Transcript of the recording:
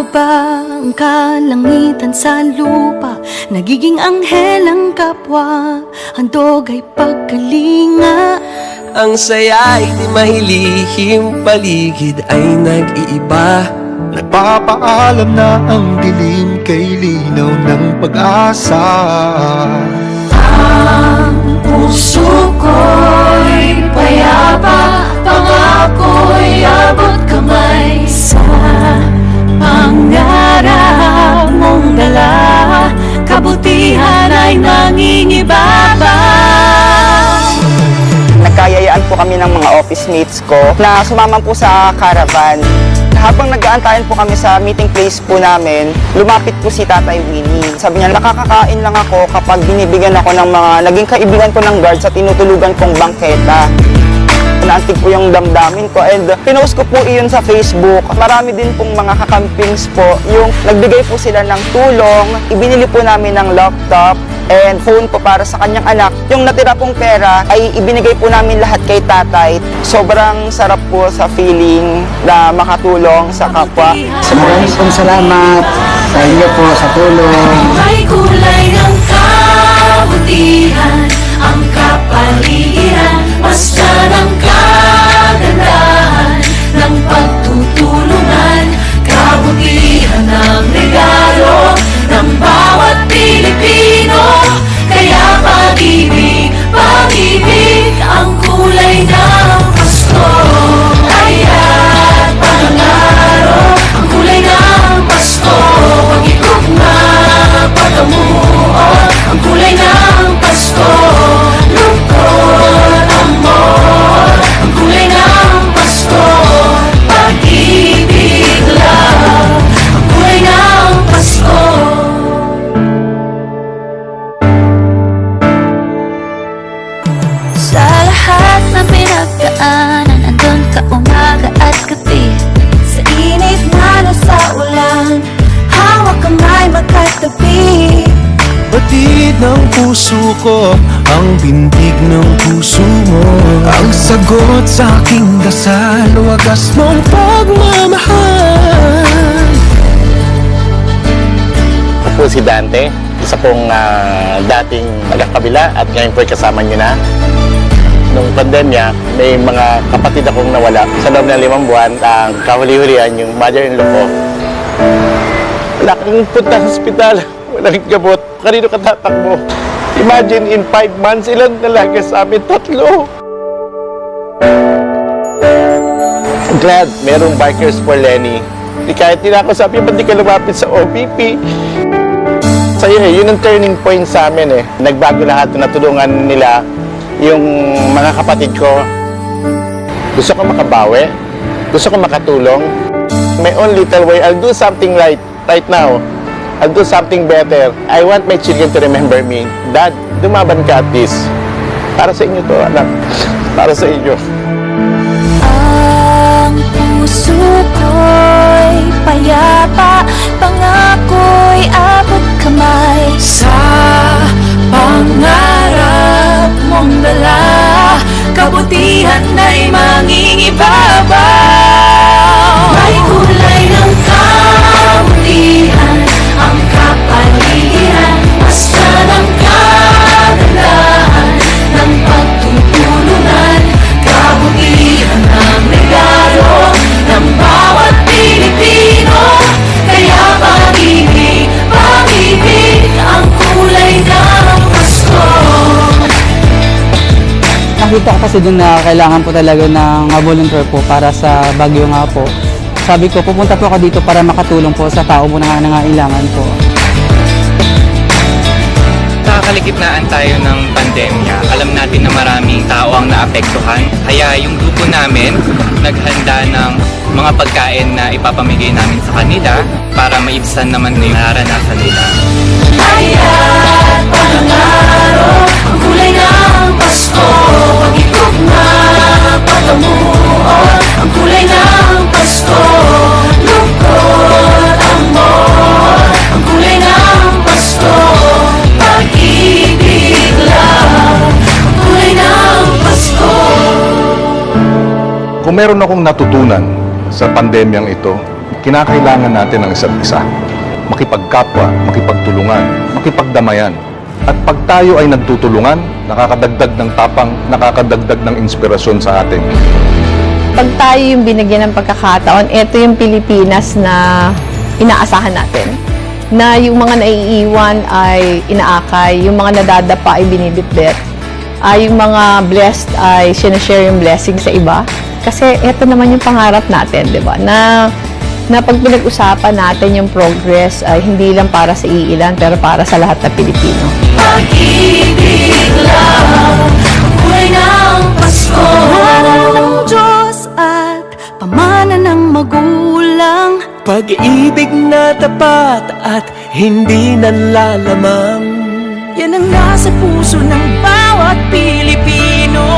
Bumababa ang kalangitan sa lupa, nagiging anghel ang kapwa, handog ay pagkalinga. Ang saya ay di mahilihim, paligid ay nag-iiba. Nagpapaalam na ang dilim kay linaw ng pag-asa. Ang puso ko'y payapa, pangako'y abot kamay sa pangarap mong dala, kabutihan ay nangingibabaw. Nagkayayaan po kami ng mga office mates ko na sumama po sa caravan. Habang nag-aantayan po kami sa meeting place po namin, lumapit po si Tatay Winnie. Sabi niya, nakakakain lang ako kapag binibigyan ako ng mga naging kaibigan ko ng guards sa tinutulugan kong bangketa. Naantig po yung damdamin ko and pinost ko po iyon sa Facebook. Marami din pong mga kakampings po yung nagbigay po sila ng tulong. Ibinili po namin ng laptop and phone po para sa kanyang anak. Yung natira pong pera ay ibinigay po namin lahat kay tatay. Sobrang sarap po sa feeling na makatulong sa kapwa. Maraming pong salamat sa inyo po sa tulong. May kulay ng kabutihan, ang kapaligiran, basta ng kagandahan ng pagtutulungan, kabutihan ng regalo ng bawat Pilipino. Kaya pag-ibig, pag-ibig ang kulay ng Pasko. Kaya't panangaro ang kulay ng Pasko. Pag-igugma, pagkamuot ang kulay ng Pasko. Lungkot, amor, ang kulay ng Pasko. Pag-ibig, love, ang kulay ng Pasko. Sa lahat na pinagdaanan, andun ka umaga at gabi. Sa init man o sa ulan, hawak kamay magkatabi. Batid ng puso ko, ang bintig ng puso mo. Ang sagot sa aking dasal, wagas mong pagmamahal. Ako po si Dante, isa pong dating tagakabila at ngayon po'y kasama niyo na. Nung pandemya, may mga kapatid akong nawala. Sa loob ng 5 buwan, ang kahuli-hulihan yung mother-in-law ko. Wala kang punta sa ospital, walang gamot. Kanino ka tatakbo? Imagine, in 5 months, ilan talaga sa amin? 3. Glad, merong Bikers for Lenny. Di kahit din ako sabi, ba't di ka lumapit sa OPP? Sa'yo yun ang turning point sa amin eh. Nagbago lahat, natulungan nila yung mga kapatid ko. Gusto ko makabawi, gusto ko makatulong. My own little way, I'll do something right now. I'll do something better. I want my children to remember me. Dad, dumaban ka at least. Para sa inyo to, anak. Para sa inyo. Ang puso ko'y payapa, pangako'y abot kamay sa pangarap mong dala, kabutihan ay mangingibabaw. May kulay ng kabutihan, ang kapaligiran, basta ng kagandahan ng pagtutulungan, kabutihan ng regalo ng bawat Pilipino. Kaya pag-ibig, pag-ibig ang kulay ng Pasko. Nakita ko kasi dun na kailangan po talaga ng volunteer po para sa Bagyo nga po. Sabi ko, pupunta po ako dito para makatulong po sa tao po na nangangailangan po. Nakakaligitnaan tayo ng pandemya. Alam natin na maraming tao ang naapektuhan. Kaya yung grupo namin naghanda ng mga pagkain na ipapamigay namin sa kanila para maibsan naman yung naranasan nila. Kaya't panangaro ang kulay ng Pasko. Pag-igugma, pagkamuot ang kulay ng Pasko. Lungkot, amor, ang kulay ng Pasko. Pag-ibig, love, ang kulay ng Pasko. Kung meron akong natutunan sa pandemyang ito, Kinakailangan natin ang isa't isa. Makipagkapwa, makipagtulungan, makipagdamayan. At pag tayo ay nagtutulungan, nakakadagdag ng tapang, nakakadagdag ng inspirasyon sa atin. Pag tayo yung binigyan ng pagkakataon, ito yung Pilipinas na inaasahan natin. Na yung mga naiiwan ay inaakay, yung mga nadadapa ay binibitbit, yung mga blessed ay sinashare yung blessing sa iba. Kasi ito naman yung pangarap natin, di ba? Na pag pinag-usapan natin yung progress ay hindi lang para sa iilan, pero para sa lahat na Pilipino. Pag-ibig lang, kulay ng Pasko. Pamana ng Diyos at pamana ng magulang. Pag-ibig na tapat at hindi nanlalamang. Yan ang nasa puso ng bawat Pilipino.